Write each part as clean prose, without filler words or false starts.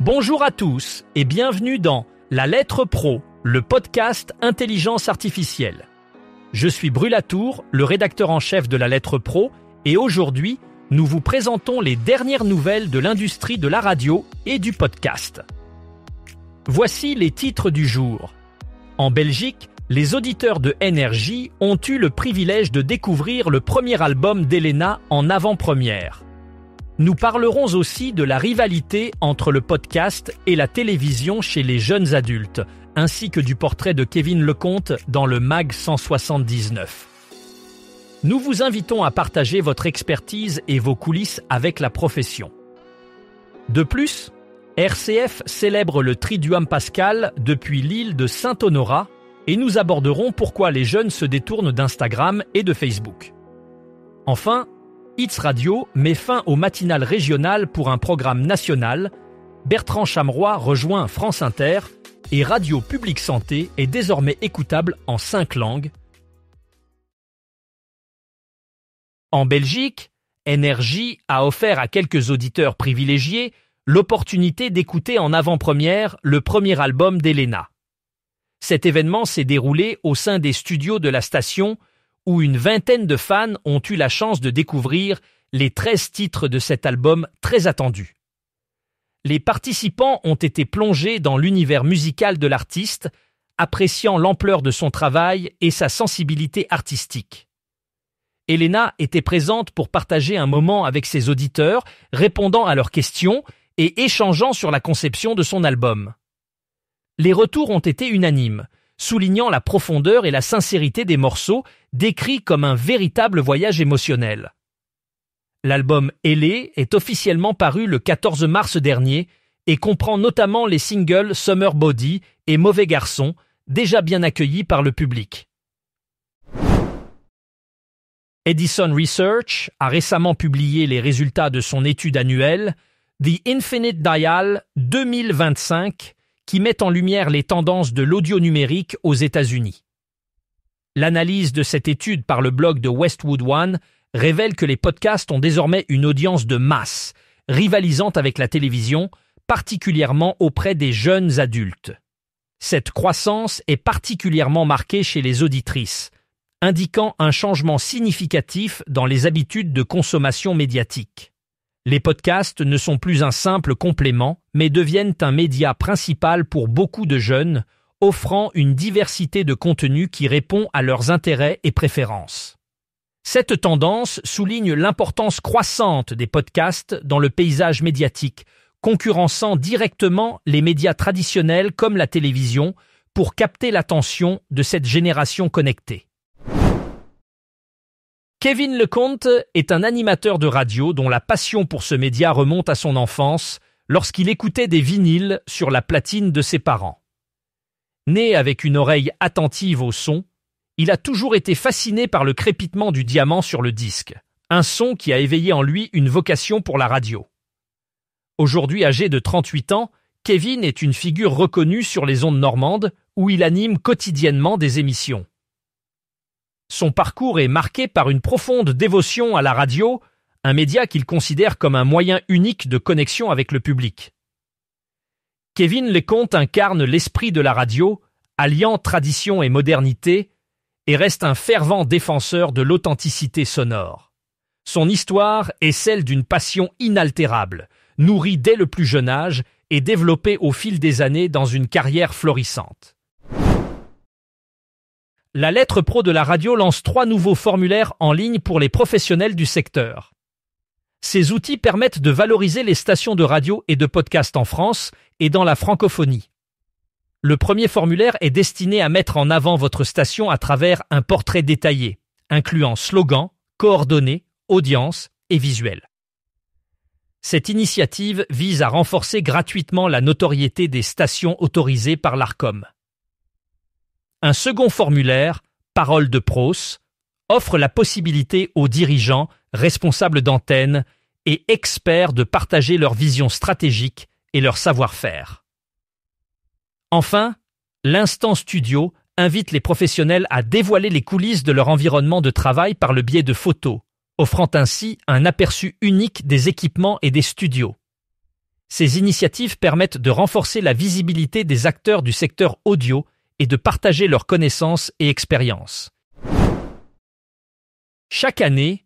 Bonjour à tous et bienvenue dans La Lettre Pro, le podcast Intelligence Artificielle. Je suis Brulatour, le rédacteur en chef de La Lettre Pro, et aujourd'hui, nous vous présentons les dernières nouvelles de l'industrie de la radio et du podcast. Voici les titres du jour. En Belgique, les auditeurs de NRJ ont eu le privilège de découvrir le premier album d'Elena en avant-première. Nous parlerons aussi de la rivalité entre le podcast et la télévision chez les jeunes adultes, ainsi que du portrait de Kevin Lecomte dans le Mag 179. Nous vous invitons à partager votre expertise et vos coulisses avec la profession. De plus, RCF célèbre le Triduum Pascal depuis l'île de Saint-Honorat et nous aborderons pourquoi les jeunes se détournent d'Instagram et de Facebook. Enfin, Hits Radio met fin au matinal régional pour un programme national. Bertrand Chameroy rejoint France Inter et Radio Public Santé est désormais écoutable en 5 langues. En Belgique, NRJ a offert à quelques auditeurs privilégiés l'opportunité d'écouter en avant-première le premier album d'Elena. Cet événement s'est déroulé au sein des studios de la station où une vingtaine de fans ont eu la chance de découvrir les 13 titres de cet album très attendu. Les participants ont été plongés dans l'univers musical de l'artiste, appréciant l'ampleur de son travail et sa sensibilité artistique. Elena était présente pour partager un moment avec ses auditeurs, répondant à leurs questions et échangeant sur la conception de son album. Les retours ont été unanimes, soulignant la profondeur et la sincérité des morceaux, décrits comme un véritable voyage émotionnel. L'album Elé est officiellement paru le 14 mars dernier et comprend notamment les singles Summer Body et Mauvais Garçon, déjà bien accueillis par le public. Edison Research a récemment publié les résultats de son étude annuelle The Infinite Dial 2025, qui met en lumière les tendances de l'audio numérique aux États-Unis. L'analyse de cette étude par le blog de Westwood One révèle que les podcasts ont désormais une audience de masse, rivalisant avec la télévision, particulièrement auprès des jeunes adultes. Cette croissance est particulièrement marquée chez les auditrices, indiquant un changement significatif dans les habitudes de consommation médiatique. Les podcasts ne sont plus un simple complément, mais deviennent un média principal pour beaucoup de jeunes, offrant une diversité de contenus qui répond à leurs intérêts et préférences. Cette tendance souligne l'importance croissante des podcasts dans le paysage médiatique, concurrençant directement les médias traditionnels comme la télévision pour capter l'attention de cette génération connectée. Kevin Lecomte est un animateur de radio dont la passion pour ce média remonte à son enfance lorsqu'il écoutait des vinyles sur la platine de ses parents. Né avec une oreille attentive au son, il a toujours été fasciné par le crépitement du diamant sur le disque, un son qui a éveillé en lui une vocation pour la radio. Aujourd'hui âgé de 38 ans, Kevin est une figure reconnue sur les ondes normandes où il anime quotidiennement des émissions. Son parcours est marqué par une profonde dévotion à la radio, un média qu'il considère comme un moyen unique de connexion avec le public. Kevin Lecomte incarne l'esprit de la radio, alliant tradition et modernité, et reste un fervent défenseur de l'authenticité sonore. Son histoire est celle d'une passion inaltérable, nourrie dès le plus jeune âge et développée au fil des années dans une carrière florissante. La Lettre Pro de la radio lance 3 nouveaux formulaires en ligne pour les professionnels du secteur. Ces outils permettent de valoriser les stations de radio et de podcast en France et dans la francophonie. Le premier formulaire est destiné à mettre en avant votre station à travers un portrait détaillé, incluant slogan, coordonnées, audience et visuel. Cette initiative vise à renforcer gratuitement la notoriété des stations autorisées par l'Arcom. Un second formulaire, Parole de Pros, offre la possibilité aux dirigeants, responsables d'antenne et experts de partager leur vision stratégique et leur savoir-faire. Enfin, l'Instant Studio invite les professionnels à dévoiler les coulisses de leur environnement de travail par le biais de photos, offrant ainsi un aperçu unique des équipements et des studios. Ces initiatives permettent de renforcer la visibilité des acteurs du secteur audio et de partager leurs connaissances et expériences. Chaque année,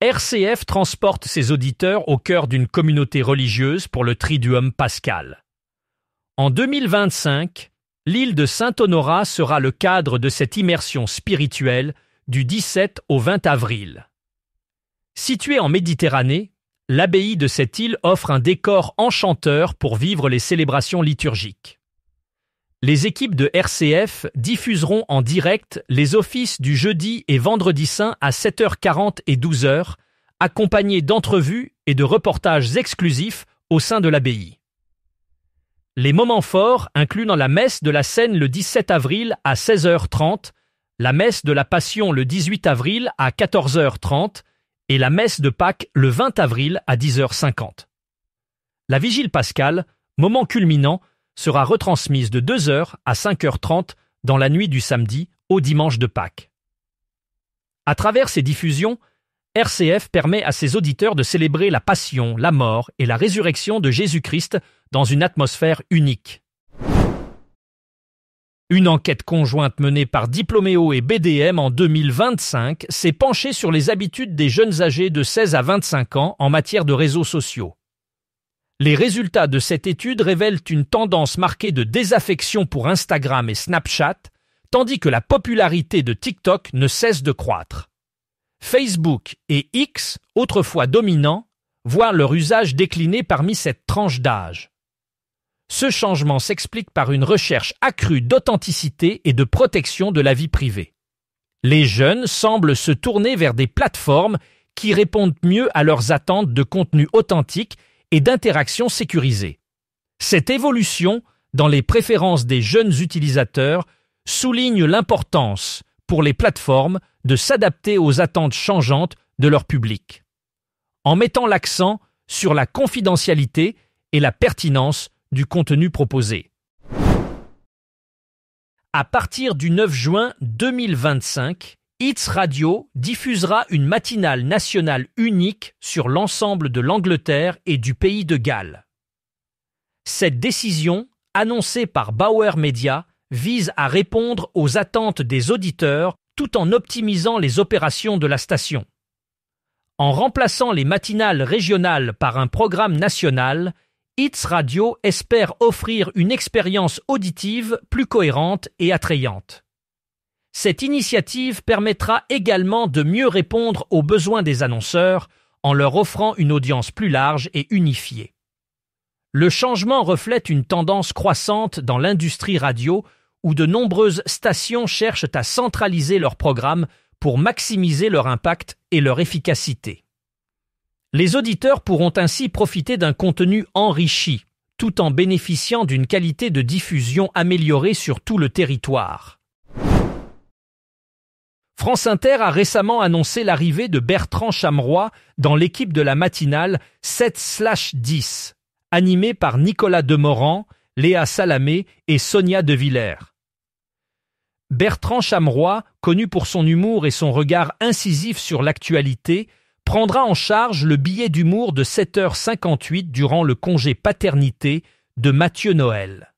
RCF transporte ses auditeurs au cœur d'une communauté religieuse pour le Triduum pascal. En 2025, l'île de Saint-Honorat sera le cadre de cette immersion spirituelle du 17 au 20 avril. Située en Méditerranée, l'abbaye de cette île offre un décor enchanteur pour vivre les célébrations liturgiques. Les équipes de RCF diffuseront en direct les offices du jeudi et vendredi saint à 7h40 et 12h, accompagnés d'entrevues et de reportages exclusifs au sein de l'abbaye. Les moments forts incluent dans la messe de la Seine le 17 avril à 16h30, la messe de la Passion le 18 avril à 14h30 et la messe de Pâques le 20 avril à 10h50. La vigile pascale, moment culminant, sera retransmise de 2h à 5h30 dans la nuit du samedi au dimanche de Pâques. À travers ces diffusions, RCF permet à ses auditeurs de célébrer la passion, la mort et la résurrection de Jésus-Christ dans une atmosphère unique. Une enquête conjointe menée par Diploméo et BDM en 2025 s'est penchée sur les habitudes des jeunes âgés de 16 à 25 ans en matière de réseaux sociaux. Les résultats de cette étude révèlent une tendance marquée de désaffection pour Instagram et Snapchat, tandis que la popularité de TikTok ne cesse de croître. Facebook et X, autrefois dominants, voient leur usage décliner parmi cette tranche d'âge. Ce changement s'explique par une recherche accrue d'authenticité et de protection de la vie privée. Les jeunes semblent se tourner vers des plateformes qui répondent mieux à leurs attentes de contenu authentique et d'interaction sécurisée. Cette évolution dans les préférences des jeunes utilisateurs souligne l'importance pour les plateformes de s'adapter aux attentes changeantes de leur public, en mettant l'accent sur la confidentialité et la pertinence du contenu proposé. À partir du 9 juin 2025, Hits Radio diffusera une matinale nationale unique sur l'ensemble de l'Angleterre et du pays de Galles. Cette décision, annoncée par Bauer Media, vise à répondre aux attentes des auditeurs tout en optimisant les opérations de la station. En remplaçant les matinales régionales par un programme national, Hits Radio espère offrir une expérience auditive plus cohérente et attrayante. Cette initiative permettra également de mieux répondre aux besoins des annonceurs en leur offrant une audience plus large et unifiée. Le changement reflète une tendance croissante dans l'industrie radio où de nombreuses stations cherchent à centraliser leurs programmes pour maximiser leur impact et leur efficacité. Les auditeurs pourront ainsi profiter d'un contenu enrichi, tout en bénéficiant d'une qualité de diffusion améliorée sur tout le territoire. France Inter a récemment annoncé l'arrivée de Bertrand Chameroy dans l'équipe de la matinale 7/10, animée par Nicolas Demorand, Léa Salamé et Sonia De Villers. Bertrand Chameroy, connu pour son humour et son regard incisif sur l'actualité, prendra en charge le billet d'humour de 7h58 durant le congé paternité de Mathieu Noël.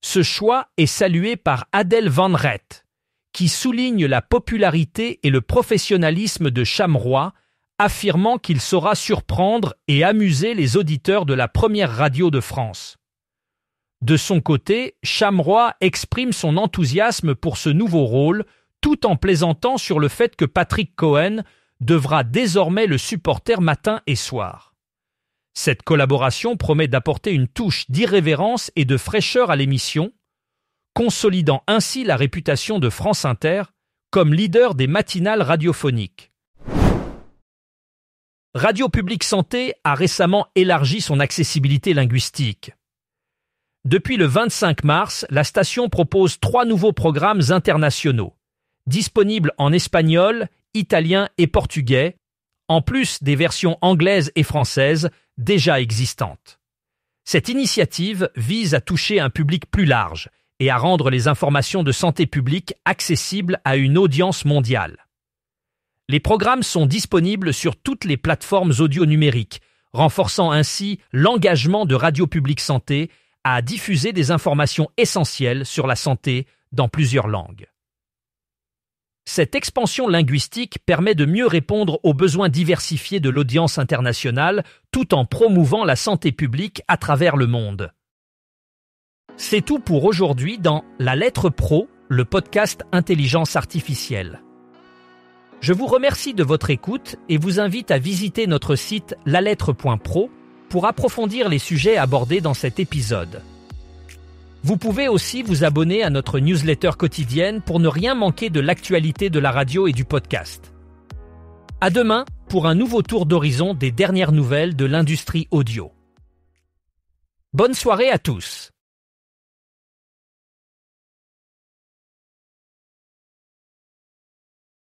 Ce choix est salué par Adèle Van Rett, qui souligne la popularité et le professionnalisme de Chameroy, affirmant qu'il saura surprendre et amuser les auditeurs de la première radio de France. De son côté, Chameroy exprime son enthousiasme pour ce nouveau rôle, tout en plaisantant sur le fait que Patrick Cohen devra désormais le supporter matin et soir. Cette collaboration promet d'apporter une touche d'irrévérence et de fraîcheur à l'émission, consolidant ainsi la réputation de France Inter comme leader des matinales radiophoniques. Radio Publique Santé a récemment élargi son accessibilité linguistique. Depuis le 25 mars, la station propose 3 nouveaux programmes internationaux, disponibles en espagnol, italien et portugais, en plus des versions anglaises et françaises déjà existantes. Cette initiative vise à toucher un public plus large et à rendre les informations de santé publique accessibles à une audience mondiale. Les programmes sont disponibles sur toutes les plateformes audio numériques, renforçant ainsi l'engagement de Radio Publique Santé à diffuser des informations essentielles sur la santé dans plusieurs langues. Cette expansion linguistique permet de mieux répondre aux besoins diversifiés de l'audience internationale tout en promouvant la santé publique à travers le monde. C'est tout pour aujourd'hui dans La Lettre Pro, le podcast Intelligence Artificielle. Je vous remercie de votre écoute et vous invite à visiter notre site lalettre.pro pour approfondir les sujets abordés dans cet épisode. Vous pouvez aussi vous abonner à notre newsletter quotidienne pour ne rien manquer de l'actualité de la radio et du podcast. À demain pour un nouveau tour d'horizon des dernières nouvelles de l'industrie audio. Bonne soirée à tous.